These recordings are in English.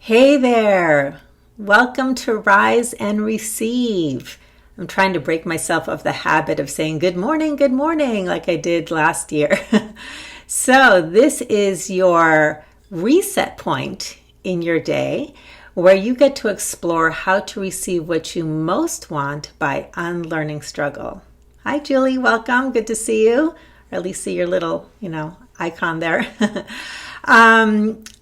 Hey there! Welcome to Rise and Receive. I'm trying to break myself of the habit of saying good morning, like I did last year. So this is your reset point in your day where you get to explore how to receive what you most want by unlearning struggle. Hi Julie, welcome. Good to see you. Or at least see your little, icon there.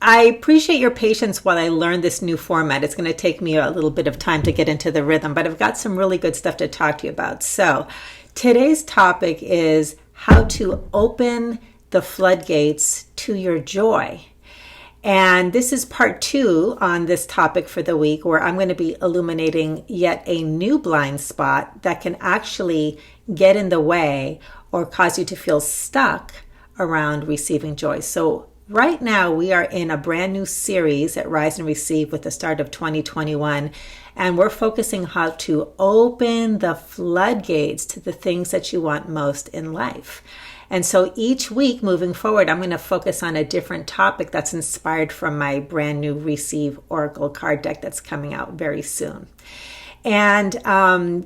I appreciate your patience while I learn this new format. It's going to take me a little bit of time to get into the rhythm, but I've got some really good stuff to talk to you about. So today's topic is how to open the floodgates to your joy. And this is part 2 on this topic for the week, where I'm going to be illuminating yet a new blind spot that can actually get in the way or cause you to feel stuck around receiving joy. So right now, we are in a brand new series at Rise and Receive with the start of 2021, and we're focusing how to open the floodgates to the things that you want most in life. And so each week moving forward, I'm going to focus on a different topic that's inspired from my brand new Receive Oracle card deck that's coming out very soon. And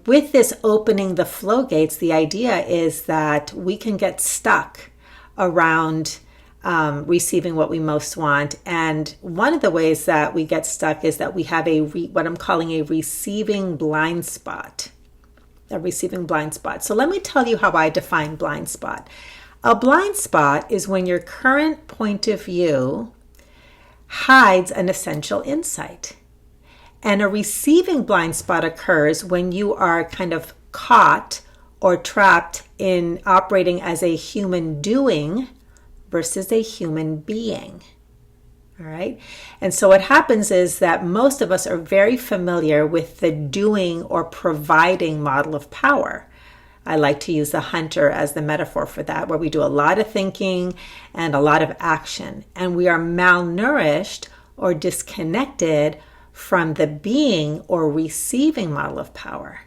with this opening the floodgates, the idea is that we can get stuck around receiving what we most want. And one of the ways that we get stuck is that we have what I'm calling a receiving blind spot. A receiving blind spot. So let me tell you how I define blind spot. A blind spot is when your current point of view hides an essential insight. And a receiving blind spot occurs when you are kind of caught or trapped in operating as a human doing versus a human being. All right. And so what happens is that most of us are very familiar with the doing or providing model of power. I like to use the hunter as the metaphor for that, where we do a lot of thinking and a lot of action, and we are malnourished or disconnected from the being or receiving model of power,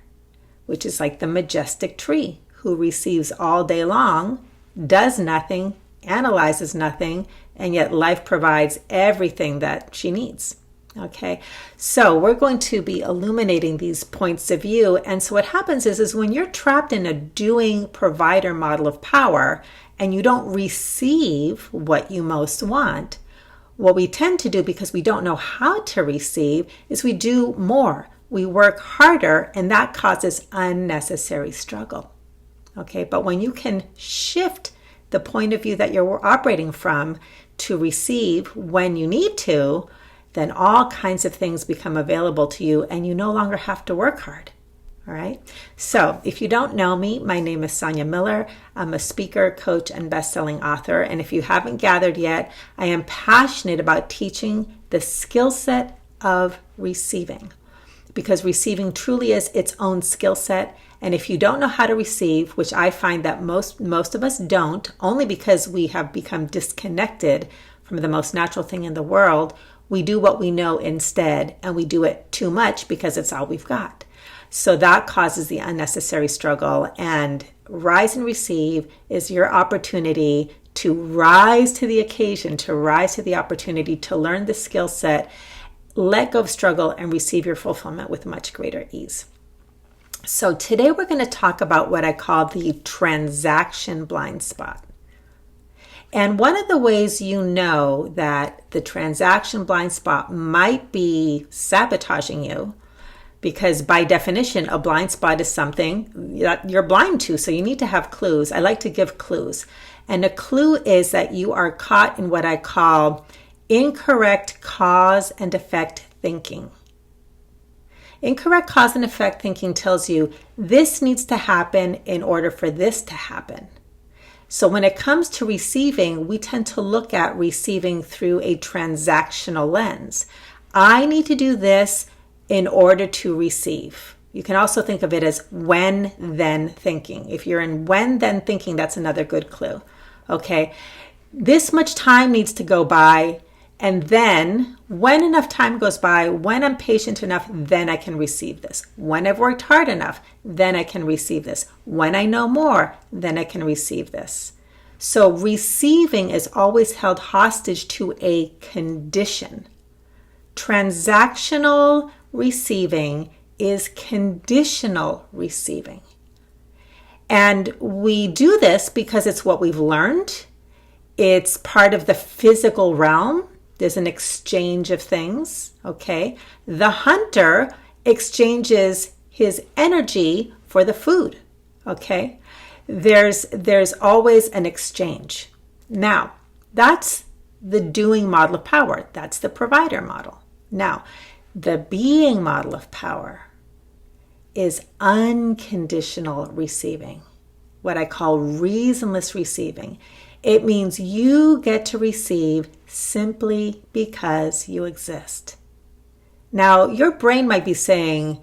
which is like the majestic tree who receives all day long, does nothing, analyzes nothing, and yet life provides everything that she needs. Okay, so we're going to be illuminating these points of view. And so what happens is when you're trapped in a doing provider model of power and you don't receive what you most want, what we tend to do, because we don't know how to receive, is we do more. We work harder, and that causes unnecessary struggle. Okay, but when you can shift the point of view that you're operating from to receive when you need to, then all kinds of things become available to you and you no longer have to work hard. All right. So if you don't know me, my name is Sonia Miller. I'm a speaker, coach, and best-selling author. And if you haven't gathered yet, I am passionate about teaching the skill set of receiving, because receiving truly is its own skill set. And if you don't know how to receive, which I find that most of us don't, only because we have become disconnected from the most natural thing in the world, we do what we know instead, and we do it too much because it's all we've got. So that causes the unnecessary struggle. And Rise and Receive is your opportunity to rise to the occasion, to rise to the opportunity to learn the skill set, let go of struggle, and receive your fulfillment with much greater ease. So today we're going to talk about what I call the transaction blind spot. And one of the ways you know that the transaction blind spot might be sabotaging you, because by definition, a blind spot is something that you're blind to, so you need to have clues. I like to give clues. And a clue is that you are caught in what I call incorrect cause and effect thinking. Incorrect cause and effect thinking tells you this needs to happen in order for this to happen. So when it comes to receiving, we tend to look at receiving through a transactional lens. I need to do this in order to receive. You can also think of it as when-then thinking. If you're in when-then thinking, that's another good clue. Okay, this much time needs to go by, and then when enough time goes by, when I'm patient enough, then I can receive this. When I've worked hard enough, then I can receive this. When I know more, then I can receive this. So receiving is always held hostage to a condition. Transactional receiving is conditional receiving. And we do this because it's what we've learned. It's part of the physical realm. There's an exchange of things, okay? The hunter exchanges his energy for the food, okay? There's always an exchange. Now, that's the doing model of power. That's the provider model. Now, the being model of power is unconditional receiving, what I call reasonless receiving. It means you get to receive simply because you exist. Now, your brain might be saying,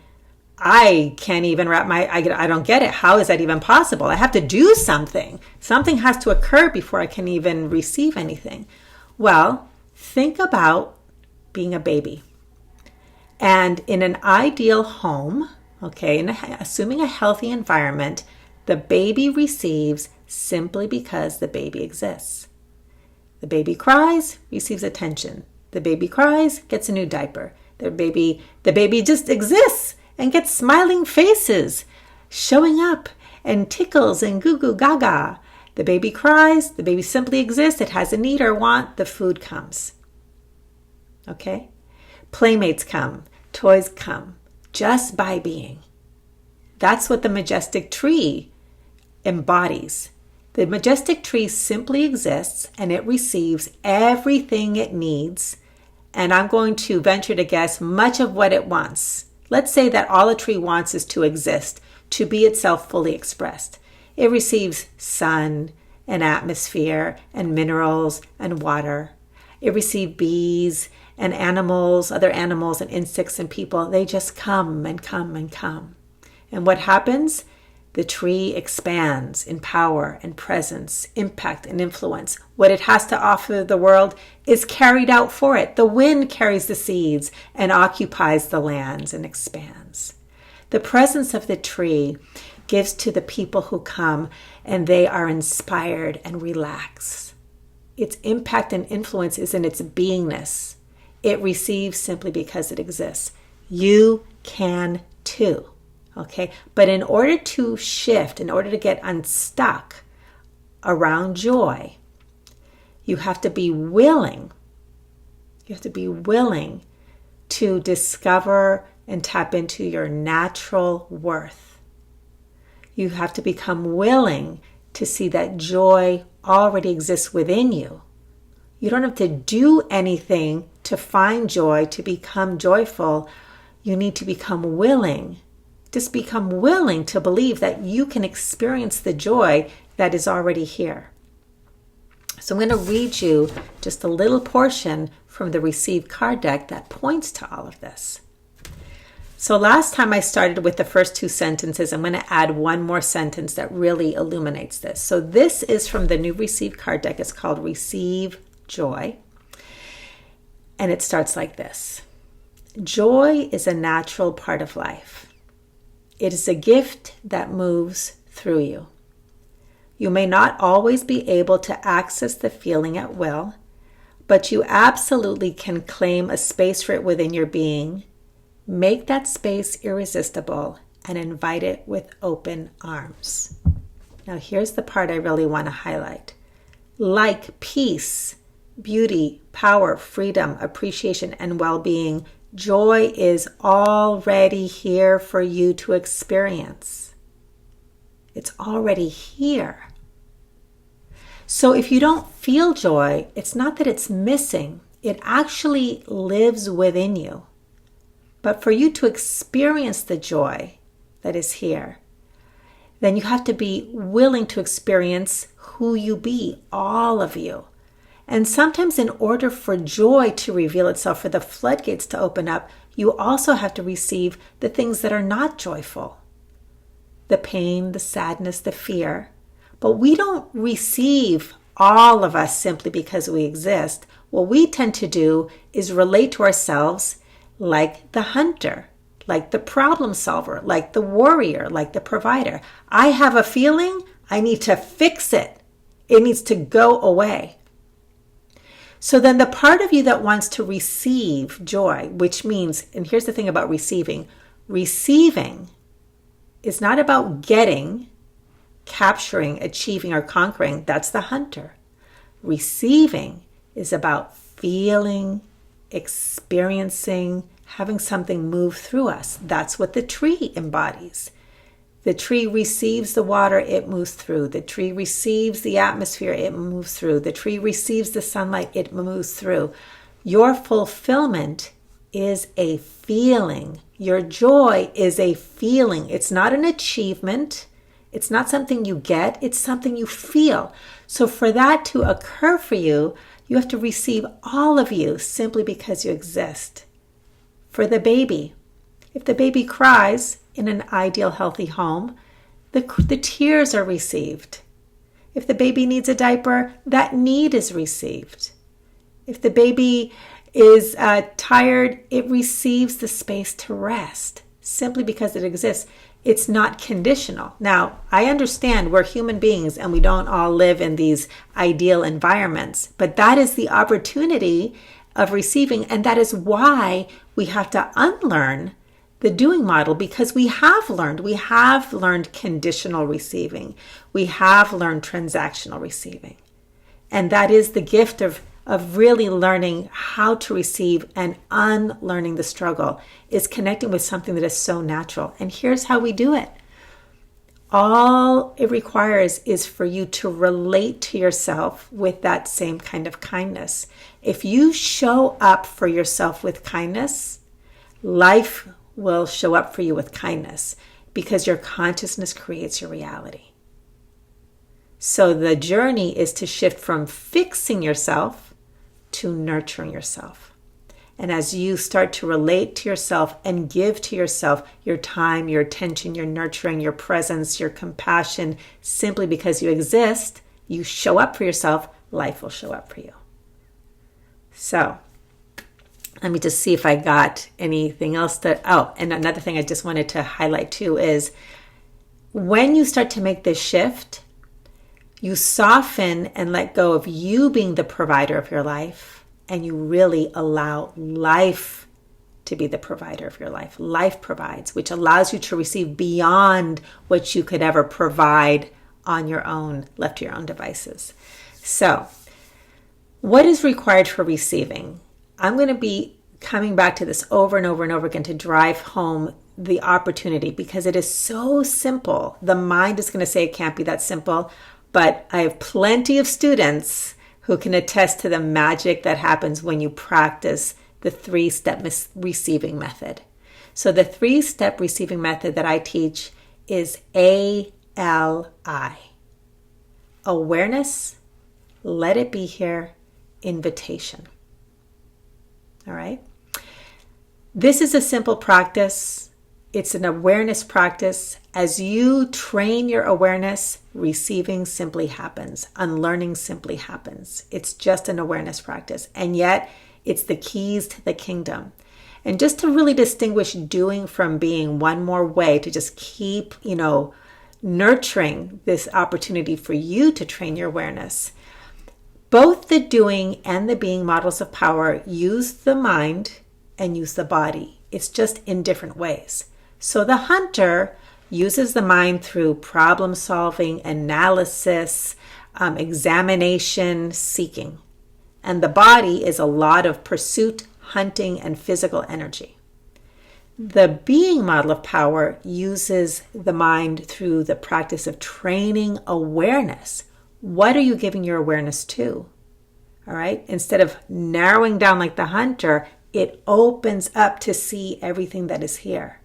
I can't even I don't get it. How is that even possible? I have to do something. Something has to occur before I can even receive anything. Well, think about being a baby. And in an ideal home, okay, assuming a healthy environment, the baby receives simply because the baby exists. The baby cries, receives attention. The baby cries, gets a new diaper. The baby just exists and gets smiling faces, showing up, and tickles and goo goo gaga. The baby cries, the baby simply exists, it has a need or want, the food comes. Okay? Playmates come, toys come, just by being. That's what the majestic tree embodies. The majestic tree simply exists and it receives everything it needs, and I'm going to venture to guess much of what it wants. Let's say that all a tree wants is to exist, to be itself fully expressed. It receives sun and atmosphere and minerals and water. It receives bees and animals, other animals and insects and people. They just come and come and come. And what happens? The tree expands in power and presence, impact and influence. What it has to offer the world is carried out for it. The wind carries the seeds and occupies the lands and expands. The presence of the tree gives to the people who come, and they are inspired and relax. Its impact and influence is in its beingness. It receives simply because it exists. You can too. Okay, but in order to shift, in order to get unstuck around joy, you have to be willing. You have to be willing to discover and tap into your natural worth. You have to become willing to see that joy already exists within you. You don't have to do anything to find joy, to become joyful. You need to become willing. Just become willing to believe that you can experience the joy that is already here. So I'm going to read you just a little portion from the Receive card deck that points to all of this. So last time I started with the first two sentences. I'm going to add one more sentence that really illuminates this. So this is from the new Receive card deck. It's called Receive Joy. And it starts like this. Joy is a natural part of life. It is a gift that moves through you. You may not always be able to access the feeling at will, but you absolutely can claim a space for it within your being. Make that space irresistible and invite it with open arms. Now here's the part I really want to highlight. Like peace, beauty, power, freedom, appreciation, and well-being, joy is already here for you to experience. It's already here. So if you don't feel joy, it's not that it's missing. It actually lives within you. But for you to experience the joy that is here, then you have to be willing to experience who you be, all of you. And sometimes in order for joy to reveal itself, for the floodgates to open up, you also have to receive the things that are not joyful. The pain, the sadness, the fear. But we don't receive all of us simply because we exist. What we tend to do is relate to ourselves like the hunter, like the problem solver, like the warrior, like the provider. I have a feeling, I need to fix it. It needs to go away. So then the part of you that wants to receive joy, which means, and here's the thing about receiving is not about getting, capturing, achieving, or conquering. That's the hunter. Receiving is about feeling, experiencing, having something move through us. That's what the tree embodies. The tree receives the water, it moves through. The tree receives the atmosphere, it moves through. The tree receives the sunlight, it moves through. Your fulfillment is a feeling. Your joy is a feeling. It's not an achievement. It's not something you get. It's something you feel. So for that to occur for you, you have to receive all of you simply because you exist. For the baby, if the baby cries in an ideal, healthy home, the tears are received. If the baby needs a diaper, that need is received. If the baby is tired, it receives the space to rest simply because it exists. It's not conditional. Now, I understand we're human beings and we don't all live in these ideal environments, but that is the opportunity of receiving, and that is why we have to unlearn the doing model, because we have learned conditional receiving. We have learned transactional receiving. And that is the gift of really learning how to receive and unlearning the struggle, is connecting with something that is so natural. And here's how we do it. All it requires is for you to relate to yourself with that same kind of kindness. If you show up for yourself with kindness, life will show up for you with kindness, because your consciousness creates your reality. So the journey is to shift from fixing yourself to nurturing yourself. And as you start to relate to yourself and give to yourself your time, your attention, your nurturing, your presence, your compassion, simply because you exist, you show up for yourself, life will show up for you. So let me just see if I got anything else and another thing I just wanted to highlight too is when you start to make this shift, you soften and let go of you being the provider of your life, and you really allow life to be the provider of your life. Life provides, which allows you to receive beyond what you could ever provide on your own, left to your own devices. So, what is required for receiving? I'm going to be coming back to this over and over and over again to drive home the opportunity, because it is so simple. The mind is going to say it can't be that simple, but I have plenty of students who can attest to the magic that happens when you practice the 3-step receiving method. So the 3-step receiving method that I teach is ALI. Awareness, let it be here, invitation. All right? This is a simple practice. It's an awareness practice. As you train your awareness, receiving simply happens. Unlearning simply happens. It's just an awareness practice. And yet, it's the keys to the kingdom. And just to really distinguish doing from being, one more way to just keep, nurturing this opportunity for you to train your awareness. Both the doing and the being models of power use the mind and use the body. It's just in different ways. So the hunter uses the mind through problem solving, analysis, examination, seeking. And the body is a lot of pursuit, hunting, and physical energy. The being model of power uses the mind through the practice of training awareness. What are you giving your awareness to? All right. Instead of narrowing down like the hunter, it opens up to see everything that is here.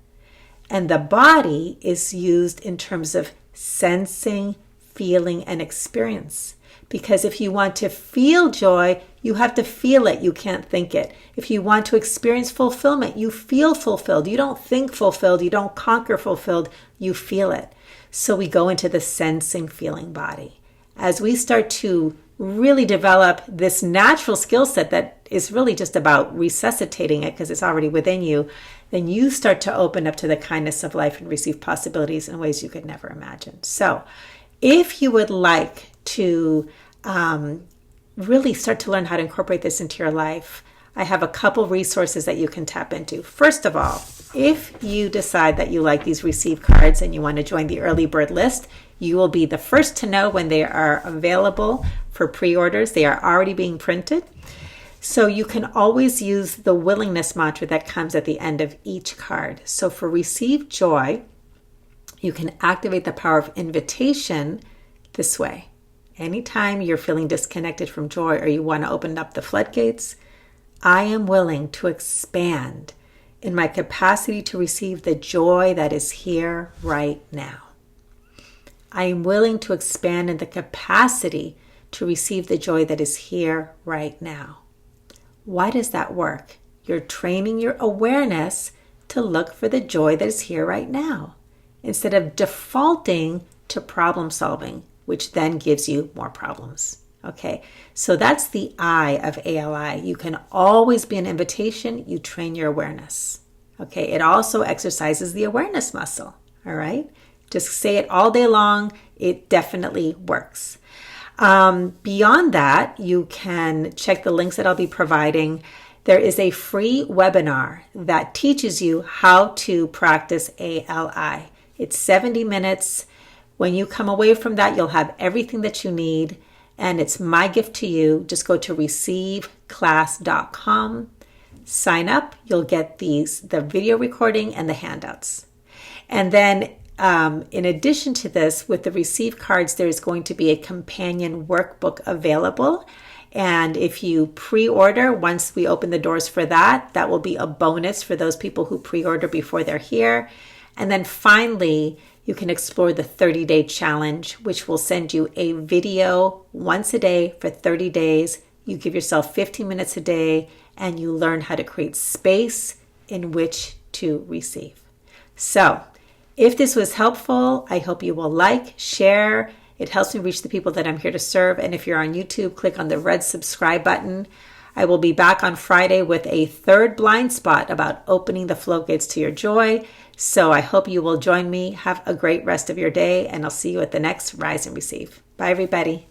And the body is used in terms of sensing, feeling, and experience. Because if you want to feel joy, you have to feel it. You can't think it. If you want to experience fulfillment, you feel fulfilled. You don't think fulfilled. You don't conquer fulfilled. You feel it. So we go into the sensing, feeling body. As we start to really develop this natural skill set that is really just about resuscitating it because it's already within you, then you start to open up to the kindness of life and receive possibilities in ways you could never imagine. So if you would like to really start to learn how to incorporate this into your life, I have a couple resources that you can tap into. First of all, if you decide that you like these receive cards and you want to join the early bird list, you will be the first to know when they are available for pre-orders. They are already being printed. So you can always use the willingness mantra that comes at the end of each card. So for Receive Joy, you can activate the power of invitation this way. Anytime you're feeling disconnected from joy or you want to open up the floodgates, I am willing to expand in my capacity to receive the joy that is here right now. I am willing to expand in the capacity to receive the joy that is here right now. Why does that work? You're training your awareness to look for the joy that is here right now, instead of defaulting to problem solving, which then gives you more problems. Okay, so that's the I of ALI. You can always be an invitation. You train your awareness. Okay, it also exercises the awareness muscle. All right, just say it all day long. It definitely works. Beyond that, you can check the links that I'll be providing. There is a free webinar that teaches you how to practice ALI. It's 70 minutes. When you come away from that, you'll have everything that you need. And it's my gift to you. Just go to receiveclass.com, sign up. You'll get the video recording and the handouts. And then in addition to this, with the Receive cards, there's going to be a companion workbook available. And if you pre-order, once we open the doors for that, that will be a bonus for those people who pre-order before they're here. And then finally, you can explore the 30-day challenge, which will send you a video once a day for 30 days. You give yourself 15 minutes a day, and you learn how to create space in which to receive. So if this was helpful, I hope you will like, share. It helps me reach the people that I'm here to serve. And if you're on YouTube, click on the red subscribe button. I will be back on Friday with a third blind spot about opening the floodgates to your joy. So I hope you will join me. Have a great rest of your day, and I'll see you at the next Rise and Receive. Bye, everybody.